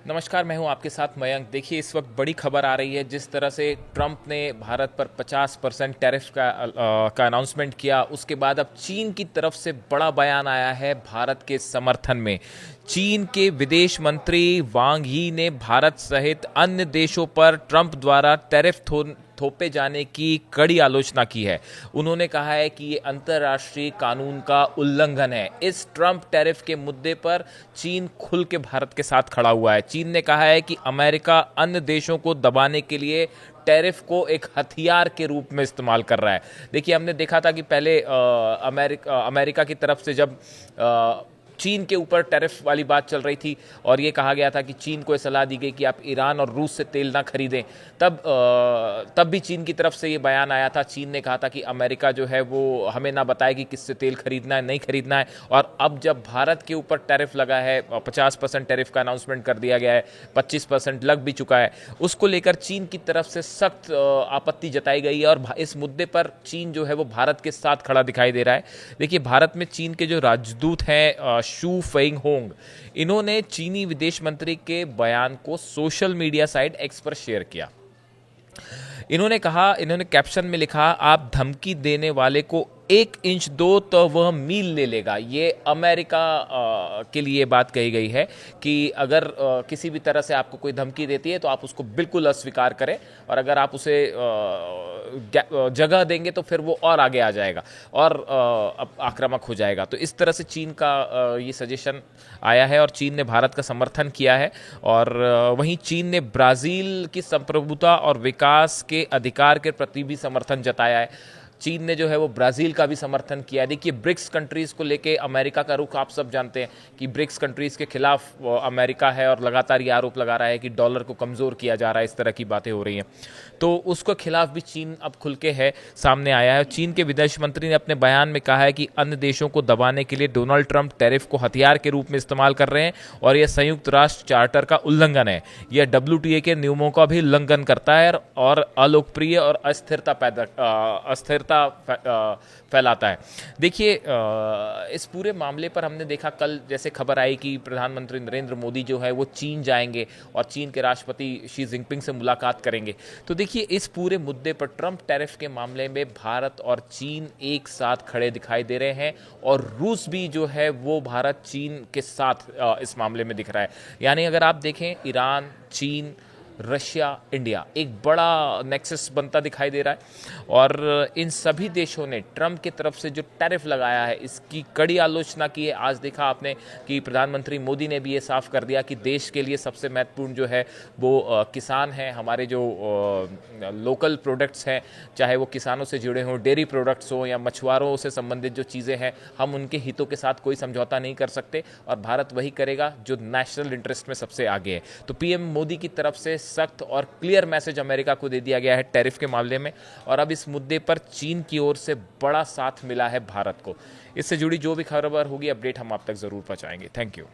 नमस्कार, मैं हूं आपके साथ मयंक। देखिए, इस वक्त बड़ी खबर आ रही है। जिस तरह से ट्रंप ने भारत पर 50% टैरिफ का अनाउंसमेंट किया, उसके बाद अब चीन की तरफ से बड़ा बयान आया है भारत के समर्थन में। चीन के विदेश मंत्री वांग यी ने भारत सहित अन्य देशों पर ट्रंप द्वारा टैरिफ थोपे जाने की कड़ी आलोचना की है। उन्होंने कहा है कि ये अंतर्राष्ट्रीय कानून का उल्लंघन है। इस ट्रंप टैरिफ के मुद्दे पर चीन खुल के भारत के साथ खड़ा हुआ है। चीन ने कहा है कि अमेरिका अन्य देशों को दबाने के लिए टैरिफ को एक हथियार के रूप में इस्तेमाल कर रहा है। देखिए, हमने देखा था कि पहले अमेरिका की तरफ से जब चीन के ऊपर टैरिफ वाली बात चल रही थी और ये कहा गया था कि चीन को सलाह दी गई कि आप ईरान और रूस से तेल ना खरीदें, तब भी चीन की तरफ से ये बयान आया था। चीन ने कहा था कि अमेरिका जो है वो हमें ना बताए कि किससे तेल खरीदना है, नहीं खरीदना है। और अब जब भारत के ऊपर टैरिफ लगा है, 50% टैरिफ का अनाउंसमेंट कर दिया गया है, 25% लग भी चुका है, उसको लेकर चीन की तरफ से सख्त आपत्ति जताई गई है और इस मुद्दे पर चीन जो है वो भारत के साथ खड़ा दिखाई दे रहा है। देखिए, भारत में चीन के जो राजदूत हैं शू फेंग होंग, इन्होंने चीनी विदेश मंत्री के बयान को सोशल मीडिया साइट एक्स पर शेयर किया। इन्होंने कैप्शन में लिखा, आप धमकी देने वाले को 1 इंच दो तो वह मील ले लेगा। ये अमेरिका के लिए बात कही गई है कि अगर किसी भी तरह से आपको कोई धमकी देती है तो आप उसको बिल्कुल अस्वीकार करें, और अगर आप उसे जगह देंगे तो फिर वो और आगे आ जाएगा और आक्रामक हो जाएगा। तो इस तरह से चीन का ये सजेशन आया है और चीन ने भारत का समर्थन किया है। और वहीं चीन ने ब्राज़ील की संप्रभुता और विकास के अधिकार के प्रति भी समर्थन जताया है। चीन ने जो है वो ब्राज़ील का भी समर्थन किया है। देखिए, ब्रिक्स कंट्रीज़ को लेके अमेरिका का रुख आप सब जानते हैं कि ब्रिक्स कंट्रीज़ के खिलाफ अमेरिका है और लगातार ये आरोप लगा रहा है कि डॉलर को कमज़ोर किया जा रहा है। इस तरह की बातें हो रही हैं, तो उसके खिलाफ भी चीन अब खुल के है सामने आया है। चीन के विदेश मंत्री ने अपने बयान में कहा है कि अन्य देशों को दबाने के लिए डोनाल्ड ट्रंप टैरिफ को हथियार के रूप में इस्तेमाल कर रहे हैं और यह संयुक्त राष्ट्र चार्टर का उल्लंघन है। यह WTA के नियमों का भी उल्लंघन करता है और अलोकप्रिय और अस्थिरता फैलाता है। देखिए, इस पूरे मामले पर हमने देखा, कल जैसे खबर आई कि प्रधानमंत्री नरेंद्र मोदी जो है वो चीन जाएंगे और चीन के राष्ट्रपति शी जिनपिंग से मुलाकात करेंगे। तो देखिए, इस पूरे मुद्दे पर ट्रंप टैरिफ के मामले में भारत और चीन एक साथ खड़े दिखाई दे रहे हैं और रूस भी जो है वो भारत चीन के साथ इस मामले में दिख रहा है। यानी अगर आप देखें, ईरान, चीन, रशिया, इंडिया, एक बड़ा नेक्सस बनता दिखाई दे रहा है। और इन सभी देशों ने ट्रंप की तरफ से जो टैरिफ लगाया है इसकी कड़ी आलोचना की है। आज देखा आपने कि प्रधानमंत्री मोदी ने भी ये साफ कर दिया कि देश के लिए सबसे महत्वपूर्ण जो है वो किसान हैं। हमारे जो लोकल प्रोडक्ट्स हैं, चाहे वो किसानों से जुड़े हों, डेयरी प्रोडक्ट्स हों या मछुआरों से संबंधित जो चीज़ें हैं, हम उनके हितों के साथ कोई समझौता नहीं कर सकते और भारत वही करेगा जो नेशनल इंटरेस्ट में सबसे आगे है। तो पीएम मोदी की तरफ से सख्त और क्लियर मैसेज अमेरिका को दे दिया गया है टैरिफ के मामले में, और अब इस मुद्दे पर चीन की ओर से बड़ा साथ मिला है भारत को। इससे जुड़ी जो भी खबर होगी, अपडेट हम आप तक जरूर पहुंचाएंगे। Thank you.